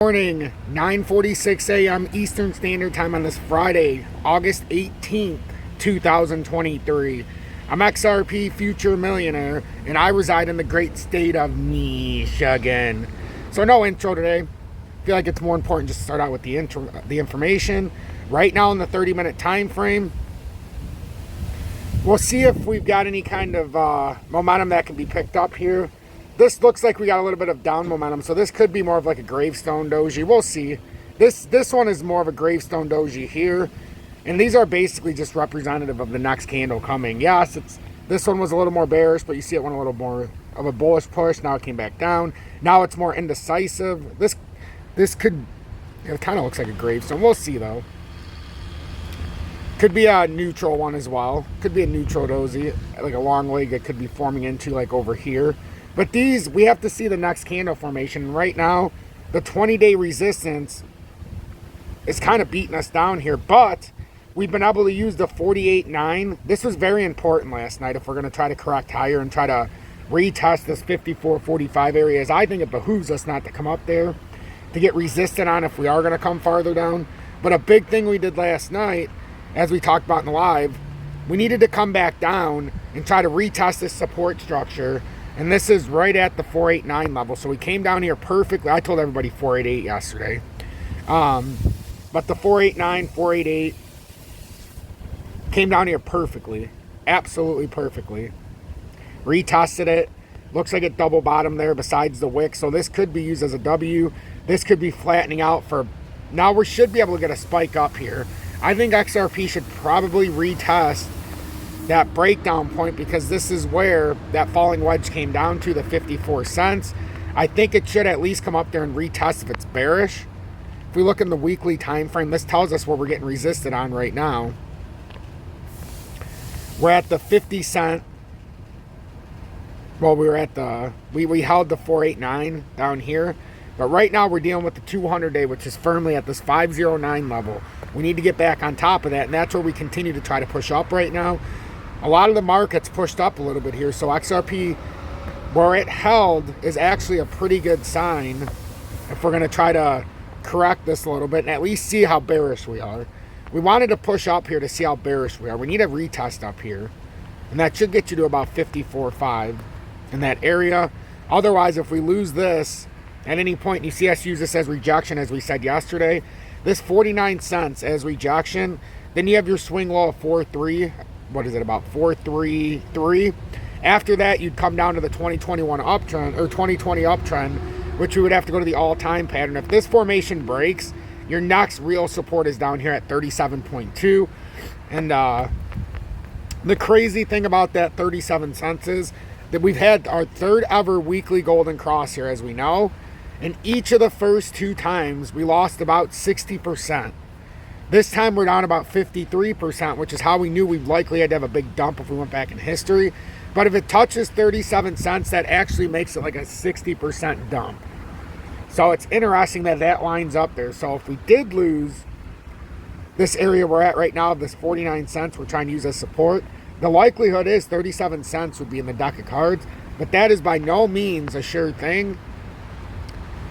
Morning, 9:46 a.m. Eastern Standard Time on this Friday, August 18th, 2023. I'm XRP Future Millionaire, and I reside in the great state of Michigan. So no intro today. I feel like it's more important just to start out with the information. Right now in the 30-minute time frame, we'll see if we've got any kind of momentum that can be picked up here. This looks like we got a little bit of down momentum, so this could be more of like a gravestone doji. We'll see. This one is more of a gravestone doji here, and these are basically just representative of the next candle coming. Yes, this one was a little more bearish, but you see it went a little more of a bullish push. Now it came back down. Now it's more indecisive. This could, it kind of looks like a gravestone. We'll see though. Could be a neutral one as well. Could be a neutral doji, like a long leg that could be forming into like over here. But these, we have to see the next candle formation. Right now, the 20-day resistance is kind of beating us down here. But we've been able to use the 48.9. This was very important last night if we're going to try to correct higher and try to retest this 54.45 area. As I think it behooves us not to come up there to get resistant on if we are going to come farther down. But a big thing we did last night, as we talked about in the live, we needed to come back down and try to retest this support structure. And this is right at the 489 level. So we came down here perfectly. I told everybody 488 yesterday. But the 489, 488 came down here perfectly. Absolutely perfectly. Retested it. Looks like it double bottomed there besides the wick. So this could be used as a W. This could be flattening out for... Now we should be able to get a spike up here. I think XRP should probably retest that breakdown point, because this is where that falling wedge came down to, the 54 cents. I think it should at least come up there and retest if it's bearish. If we look in the weekly time frame, this tells us where we're getting resisted on right now. We're at the 50 cent. Well, we were at the, we held the 489 down here. But right now we're dealing with the 200-day, which is firmly at this 509 level. We need to get back on top of that, and that's where we continue to try to push up right now. A lot of the market's pushed up a little bit here, so XRP, where it held, is actually a pretty good sign if we're going to try to correct this a little bit and at least see how bearish we are. We wanted to push up here to see how bearish we are. We need a retest up here, and that should get you to about 54.5 in that area. Otherwise, if we lose this at any point, you see us use this as rejection, as we said yesterday, this 49 cents as rejection, then you have your swing low of 4.3. What is it, about 433? After that, you'd come down to the 2021 uptrend, or 2020 uptrend, which we would have to go to the all-time pattern. If this formation breaks, your next real support is down here at 37.2. And the crazy thing about that 37 cents is that we've had our third ever weekly golden cross here, as we know. And each of the first two times, we lost about 60%. This time we're down about 53%, which is how we knew we'd likely had to have a big dump if we went back in history. But if it touches 37 cents, that actually makes it like a 60% dump. So it's interesting that that lines up there. So if we did lose this area we're at right now, this 49 cents we're trying to use as support, the likelihood is 37 cents would be in the deck of cards. But that is by no means a sure thing.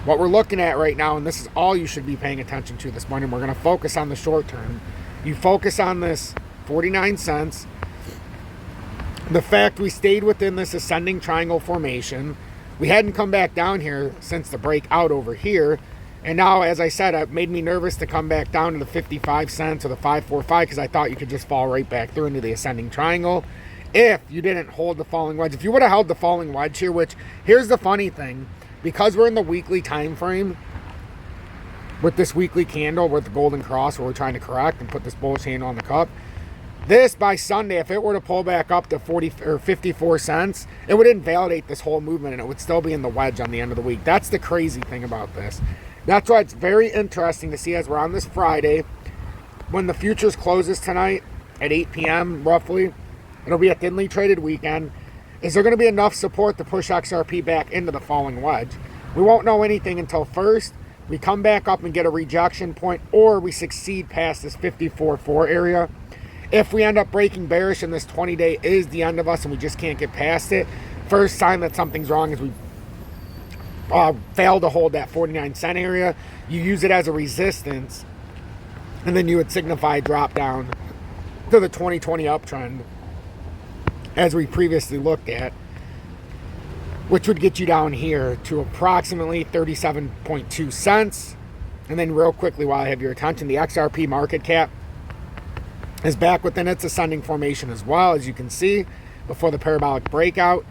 What we're looking at right now, and this is all you should be paying attention to this morning, we're going to focus on the short term. You focus on this 49 cents. The fact we stayed within this ascending triangle formation. We hadn't come back down here since the breakout over here. And now, as I said, it made me nervous to come back down to the 55 cents or the 545, because I thought you could just fall right back through into the ascending triangle if you didn't hold the falling wedge. If you would have held the falling wedge here, which, here's the funny thing, because we're in the weekly time frame with this weekly candle with the golden cross where we're trying to correct and put this bullish handle on the cup, this by Sunday, if it were to pull back up to 40 or 54 cents, it would invalidate this whole movement and it would still be in the wedge on the end of the week. That's the crazy thing about this. That's why it's very interesting to see, as we're on this Friday, when the futures closes tonight at 8 p.m. roughly, it'll be a thinly traded weekend. Is there going to be enough support to push XRP back into the falling wedge? We won't know anything until first we come back up and get a rejection point, or we succeed past this 54.4 area. If we end up breaking bearish and this 20-day is the end of us and we just can't get past it, first sign that something's wrong is we fail to hold that 49 cent area, you use it as a resistance, and then you would signify drop down to the 2020 uptrend as we previously looked at, which would get you down here to approximately 37.2 cents. And then real quickly, while I have your attention, the XRP market cap is back within its ascending formation as well. As you can see, before the parabolic breakout,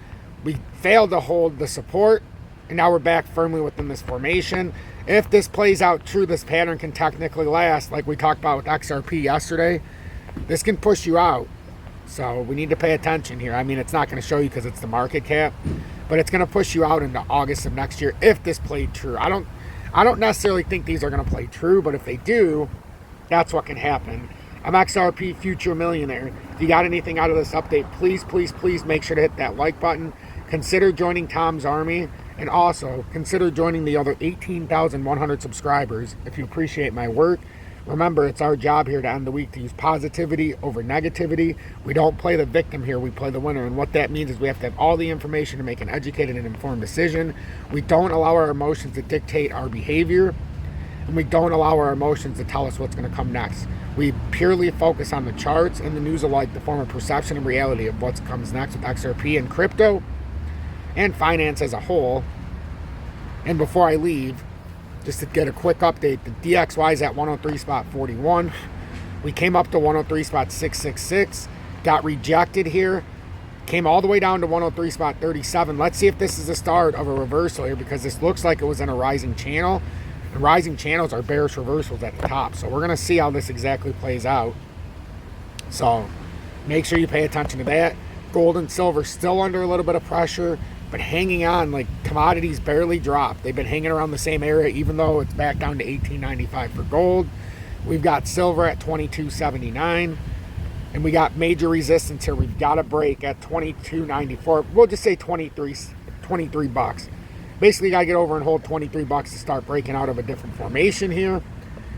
we failed to hold the support, and now we're back firmly within this formation. If this plays out true, this pattern can technically last, like we talked about with XRP yesterday. This can push you out. So we need to pay attention here. I mean, it's not going to show you because it's the market cap, but it's going to push you out into August of next year if this played true. I don't necessarily think these are going to play true, but if they do, that's what can happen. I'm XRP Future Millionaire. If you got anything out of this update, please, please, please make sure to hit that like button. Consider joining Tom's Army, and also consider joining the other 18,100 subscribers if you appreciate my work. Remember, it's our job here to end the week to use positivity over negativity. We don't play the victim here, we play the winner. And what that means is we have to have all the information to make an educated and informed decision. We don't allow our emotions to dictate our behavior, and we don't allow our emotions to tell us what's going to come next. We purely focus on the charts and the news alike, the form of perception and reality of what comes next with XRP and crypto and finance as a whole. And before I leave, just to get a quick update, the DXY is at 103.41. We came up to 103.666, got rejected here, came all the way down to 103.37. Let's see if this is the start of a reversal here, because this looks like it was in a rising channel. And rising channels are bearish reversals at the top. So we're going to see how this exactly plays out. So make sure you pay attention to that. Gold and silver still under a little bit of pressure, but hanging on. Like, commodities barely dropped. They've been hanging around the same area, even though it's back down to $18.95 for gold. We've got silver at $22.79, and we got major resistance here. We've got a break at $22.94. We'll just say 23 bucks. Basically, you got to get over and hold 23 bucks to start breaking out of a different formation here.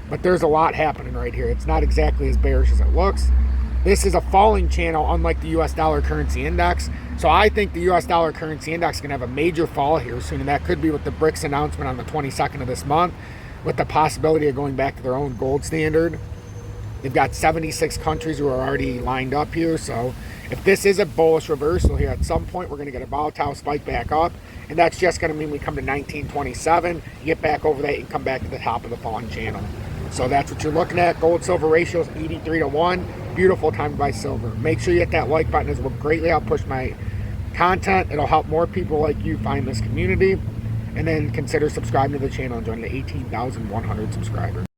But there's a lot happening right here. It's not exactly as bearish as it looks. This is a falling channel, unlike the US dollar currency index. So I think the US dollar currency index is going to have a major fall here soon, and that could be with the BRICS announcement on the 22nd of this month, with the possibility of going back to their own gold standard. They've got 76 countries who are already lined up here. So if this is a bullish reversal here, at some point we're going to get a volatile spike back up, and that's just going to mean we come to 1927, you get back over that, and come back to the top of the falling channel. So that's what you're looking at. Gold silver ratio is 83-1. Beautiful time to buy silver. Make sure you hit that like button, as will greatly help push my content. It'll help more people like you find this community. And then consider subscribing to the channel and joining the 18,100 subscribers.